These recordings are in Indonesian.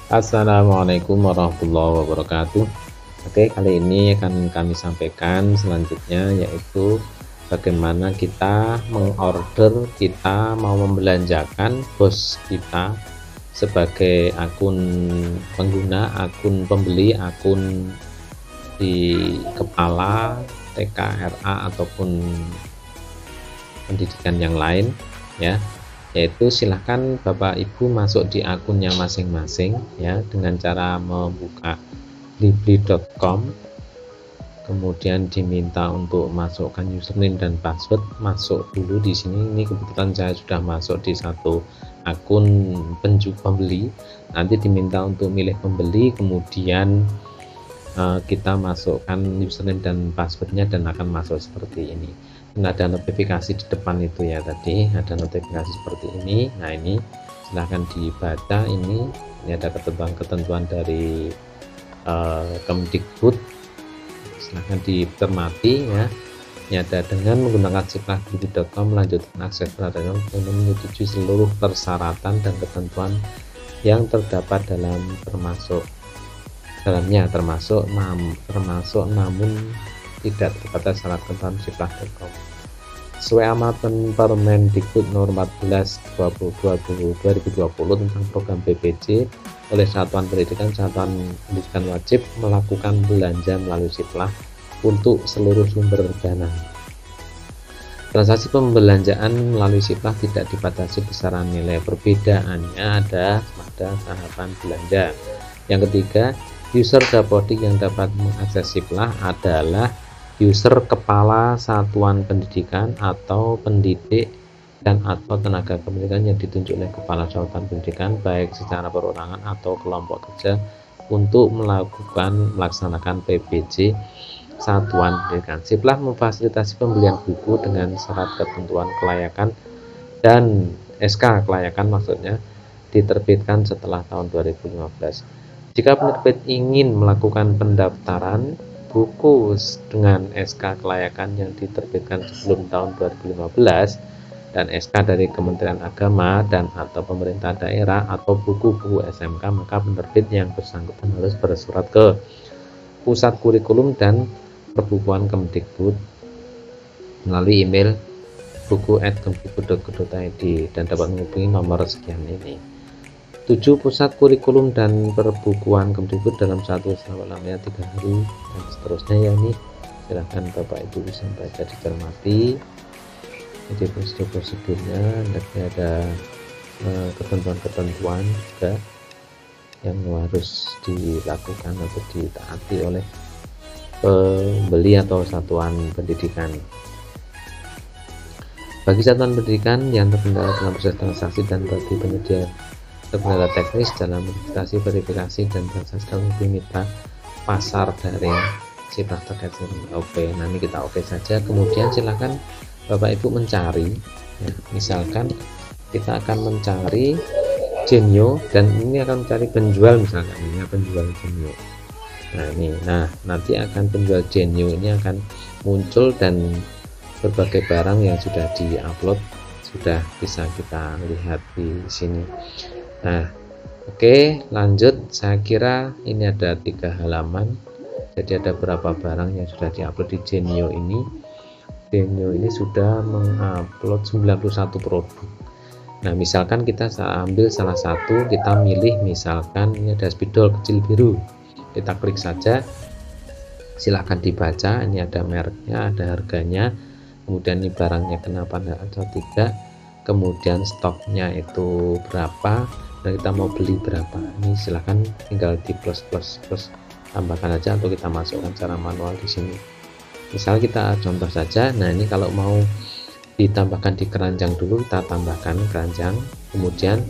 Assalamualaikum warahmatullahi wabarakatuh. Oke, kali ini akan kami sampaikan selanjutnya yaitu bagaimana kita mengorder, kita mau membelanjakan bos kita sebagai akun pengguna, akun pembeli, akun di kepala TKRA ataupun pendidikan yang lain ya, yaitu silahkan Bapak Ibu masuk di akunnya masing-masing ya dengan cara membuka libri.com, kemudian diminta untuk masukkan username dan password. Masuk dulu di sini. Ini kebetulan saya sudah masuk di satu akun pembeli, nanti diminta untuk milih pembeli, kemudian kita masukkan username dan passwordnya dan akan masuk seperti ini. Dan ada notifikasi di depan itu ya, tadi ada notifikasi seperti ini. Nah, ini silahkan dibaca. Ini ada ketentuan dari Kemdikbud, silahkan dicermati ya. Ini ada dengan menggunakan siplak libri.com melanjutkan akses peradaban untuk menyetujui seluruh persyaratan dan ketentuan yang terdapat termasuk namun tidak terbatas syarat ketentuan siplak.com sesuai amatan Permendikbud Nomor 14 2020 tentang program BPJ oleh Satuan Pendidikan wajib melakukan belanja melalui siplak untuk seluruh sumber dana. Transaksi pembelanjaan melalui siplak tidak dibatasi besaran nilai. Perbedaannya ada pada tahapan belanja. Yang ketiga, user dapodik yang dapat mengakses siplak adalah user kepala satuan pendidikan atau pendidik dan atau tenaga pendidikan yang ditunjuk oleh kepala satuan pendidikan baik secara perorangan atau kelompok kerja untuk melaksanakan PBJ satuan pendidikan. Siplak memfasilitasi pembelian buku dengan syarat ketentuan kelayakan dan SK kelayakan maksudnya diterbitkan setelah tahun 2015. Jika penerbit ingin melakukan pendaftaran buku dengan SK kelayakan yang diterbitkan sebelum tahun 2015 dan SK dari Kementerian Agama dan atau pemerintah daerah atau buku-buku SMK, maka penerbit yang bersangkutan harus bersurat ke Pusat Kurikulum dan Perbukuan Kemdikbud melalui email buku@kemdikbud.go.id dan dapat menghubungi nomor sekian ini. 7. Pusat Kurikulum dan Perbukuan Kemdikbud dalam satu lamanya 3 hari dan seterusnya ya. Ini silahkan Bapak Ibu bisa baca dicermati. Jadi prosedurnya nanti ada ketentuan-ketentuan juga yang harus dilakukan atau ditaati oleh pembeli atau satuan pendidikan. Bagi satuan pendidikan yang terkendala dalam proses transaksi dan bagi penyedia terkendala teknis dalam verifikasi dan transaksi, kami minta pasar daring siplak terkait dengan oke. Nanti kita oke saja, kemudian silahkan Bapak Ibu mencari ya, misalkan kita akan mencari Genio dan ini akan mencari penjual, misalkan ini penjual Genio. Nah nanti akan penjual Genio ini akan muncul dan berbagai barang yang sudah diupload sudah bisa kita lihat di sini. Nah, oke, lanjut. Saya kira ini ada 3 halaman. Jadi ada berapa barang yang sudah diupload di Genio ini. Genio ini sudah mengupload 91 produk. Nah, misalkan kita ambil salah satu, kita milih misalkan ini ada spidol kecil biru. Kita klik saja. Silahkan dibaca. Ini ada mereknya, ada harganya. Kemudian ini barangnya kenapa atau tidak. Kemudian stoknya itu berapa. Dan kita mau beli berapa, ini silahkan tinggal di plus tambahkan aja atau kita masukkan secara manual di sini. Misal kita contoh saja. Nah, ini kalau mau ditambahkan di keranjang dulu, kita tambahkan keranjang, kemudian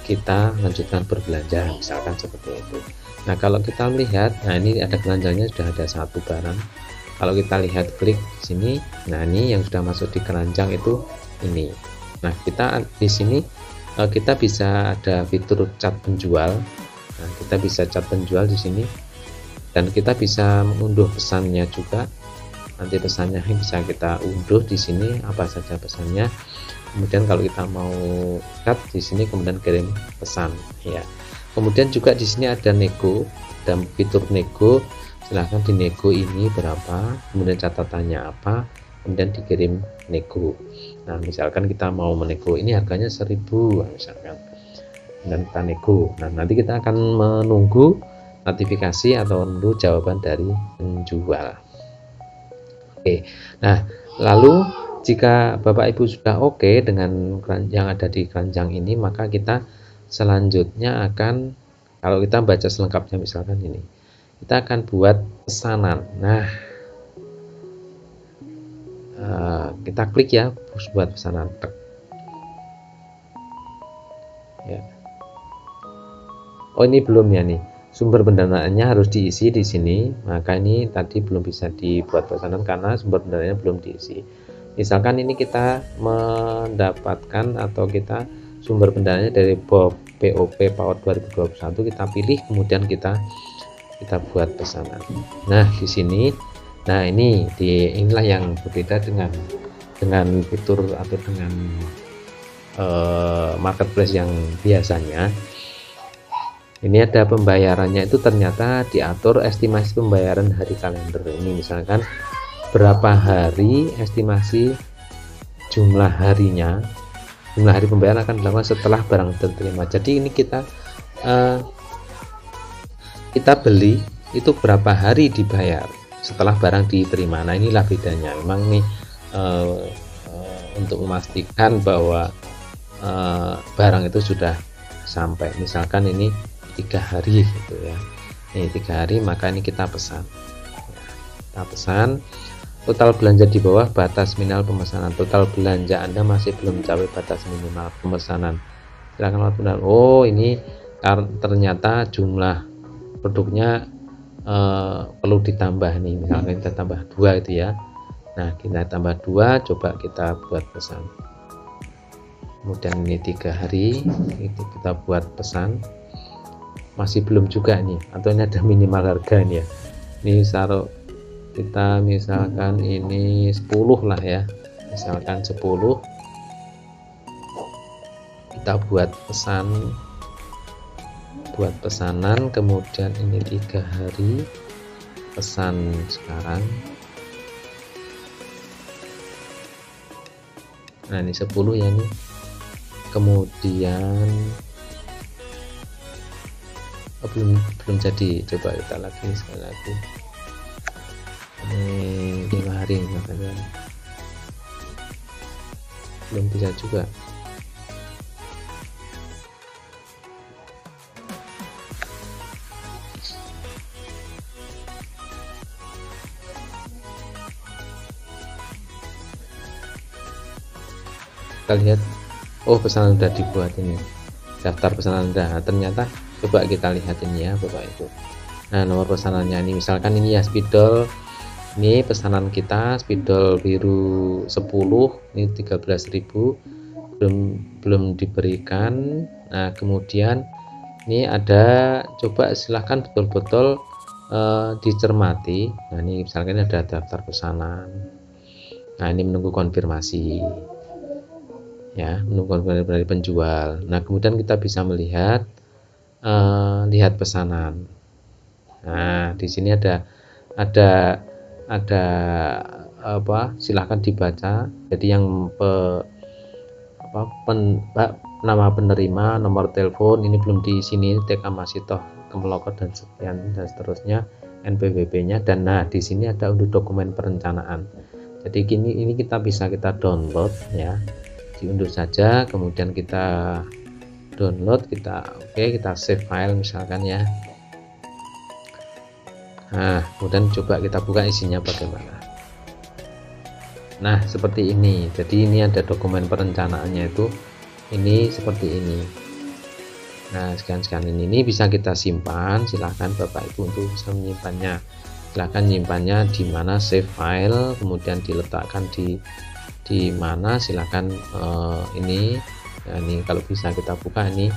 kita lanjutkan berbelanja, misalkan seperti itu. Nah, kalau kita lihat, nah ini ada keranjangnya sudah ada satu barang. Kalau kita lihat klik di sini, nah ini yang sudah masuk di keranjang itu ini. Nah, kita di sini kita bisa ada fitur cat penjual. Nah, kita bisa cat penjual di sini dan kita bisa mengunduh pesannya juga. Nanti pesannya bisa kita unduh di sini apa saja pesannya. Kemudian kalau kita mau cut di sini kemudian kirim pesan ya. Kemudian juga di sini ada nego dan fitur nego, silahkan dinego ini berapa, kemudian catatannya apa, kemudian dikirim nego. Nah misalkan kita mau menego ini harganya 1000 misalkan, dan kita nego. Nah nanti kita akan menunggu notifikasi atau menunggu jawaban dari penjual. Oke, nah lalu jika Bapak Ibu sudah oke dengan yang ada di keranjang ini, maka kita selanjutnya akan, kalau kita baca selengkapnya misalkan ini, kita akan buat pesanan. Nah kita klik ya, buat pesanan. Ya. Oh ini belum ya nih, sumber pendanaannya harus diisi di sini, maka ini tadi belum bisa dibuat pesanan karena sumber pendanaannya belum diisi. Misalkan ini kita mendapatkan atau kita sumber pendanaannya dari POP PAUD 2021, kita pilih kemudian kita buat pesanan. Nah di sini, nah inilah yang berbeda dengan fitur atau dengan marketplace yang biasanya. Ini ada pembayarannya, itu ternyata diatur estimasi pembayaran hari kalender. Ini misalkan berapa hari estimasi jumlah harinya, jumlah hari pembayaran akan dilakukan setelah barang diterima. Jadi ini kita beli itu berapa hari dibayar setelah barang diterima. Nah inilah bedanya. Memang nih untuk memastikan bahwa barang itu sudah sampai, misalkan ini 3 hari gitu ya, ini 3 hari, maka ini kita pesan. Kita pesan, total belanja di bawah batas minimal pemesanan, total belanja Anda masih belum mencapai batas minimal pemesanan, silakan lakukan. Oh ini ternyata jumlah produknya perlu ditambah nih, misalkan kita tambah 2 itu ya. Nah kita tambah 2, coba kita buat pesan. Kemudian ini 3 hari itu kita buat pesan, masih belum juga nih, atau ini ada minimal harga nih ya. Ini taruh kita misalkan ini 10 lah ya, misalkan 10, kita buat pesanan, kemudian ini 3 hari pesan sekarang. Nah ini 10 ya nih, kemudian belum jadi, coba kita sekali lagi ini 5 hari makanya belum bisa juga. Kita lihat, oh pesanan sudah dibuat, ini daftar pesanan Anda. Nah, ternyata coba kita lihat ini ya Bapak Ibu. Nah nomor pesanannya ini misalkan ini ya, spidol, ini pesanan kita spidol biru 10, ini 13.000, belum diberikan. Nah kemudian ini ada, coba silahkan betul-betul dicermati. Nah ini misalkan ada daftar pesanan, nah ini menunggu konfirmasi ya, menunggu konfirmasi dari penjual. Nah kemudian kita bisa melihat lihat pesanan. Nah di sini ada apa, silahkan dibaca. Jadi yang nama penerima, nomor telepon ini belum di sini, TK masih toh kemelokot dan sekian dan seterusnya, NPWP-nya, dan nah di sini ada untuk dokumen perencanaan. Jadi ini kita bisa download ya, diunduh saja, kemudian kita download, kita save file misalkan ya. Nah kemudian coba kita buka isinya bagaimana. Nah seperti ini. Jadi ini ada dokumen perencanaannya, itu ini seperti ini. Nah sekian ini bisa kita simpan. Silahkan Bapak Ibu untuk bisa menyimpannya. Silahkan nyimpannya di mana, save file, kemudian diletakkan di mana, silahkan ini. Nah, ini kalau bisa kita buka ini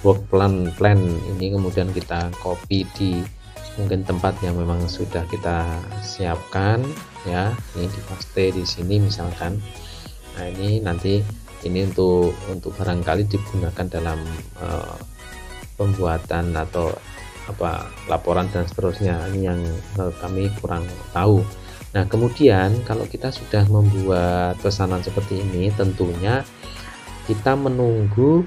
work plan ini, kemudian kita copy di mungkin tempat yang memang sudah kita siapkan ya. Ini dipaste di sini misalkan. Nah ini nanti ini untuk barangkali digunakan dalam pembuatan atau laporan dan seterusnya. Ini yang kami kurang tahu. Nah, kemudian kalau kita sudah membuat pesanan seperti ini, tentunya kita menunggu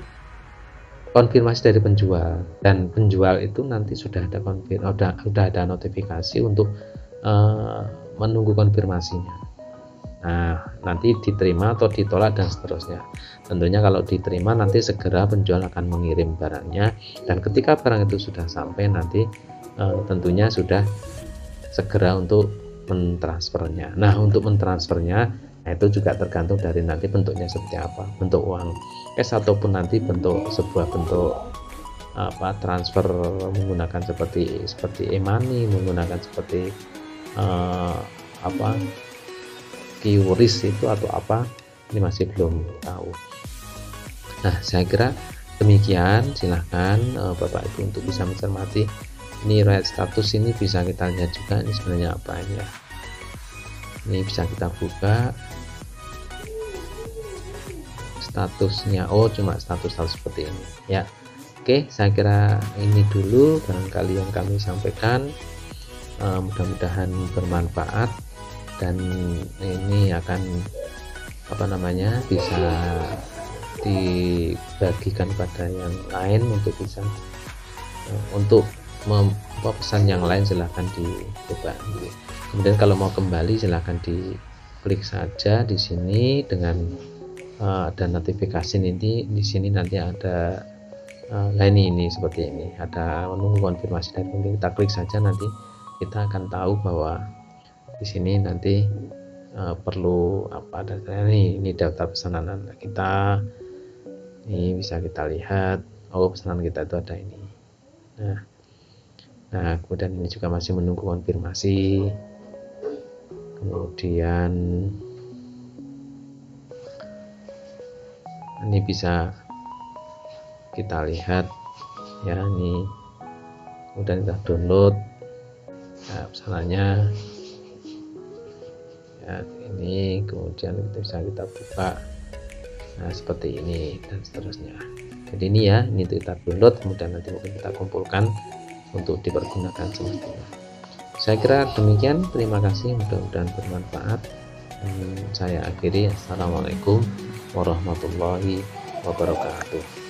konfirmasi dari penjual, dan penjual itu nanti sudah ada notifikasi untuk menunggu konfirmasinya. Nah, nanti diterima atau ditolak dan seterusnya. Tentunya kalau diterima, nanti segera penjual akan mengirim barangnya, dan ketika barang itu sudah sampai, nanti tentunya sudah segera untuk mentransfernya. Nah, untuk mentransfernya, itu juga tergantung dari nanti bentuknya seperti apa, bentuk uang cash ataupun nanti sebuah bentuk transfer menggunakan seperti e-money, menggunakan seperti QRIS itu atau apa, ini masih belum tahu. Nah, saya kira demikian. Silahkan Bapak Ibu untuk bisa mencermati. Ini riwayat status ini bisa kita lihat juga, ini sebenarnya apa ini ya. Ini bisa kita buka statusnya. Oh, cuma status seperti ini ya. Oke, saya kira ini dulu barangkali yang kami sampaikan. Mudah-mudahan bermanfaat, dan ini akan bisa dibagikan pada yang lain untuk bisa untuk pesan yang lain. Silahkan dicoba. Kemudian kalau mau kembali silahkan diklik saja di sini dengan ada notifikasi. Ini di sini nanti ada ini seperti ini, ada menunggu konfirmasi dari penjual. Kita klik saja, nanti kita akan tahu bahwa di sini nanti perlu ini daftar pesanan kita. Ini bisa kita lihat, pesanan kita itu ada ini. Nah, kemudian ini juga masih menunggu konfirmasi. Kemudian ini bisa kita lihat ya, ini kemudian kita download pesanannya ya, ini kemudian bisa kita buka. Nah, seperti ini dan seterusnya. Jadi ini ya, ini kita download, kemudian nanti mungkin kita kumpulkan untuk dipergunakan semestinya. Saya kira demikian. Terima kasih, mudah-mudahan bermanfaat. Saya akhiri. Assalamualaikum warahmatullahi wabarakatuh.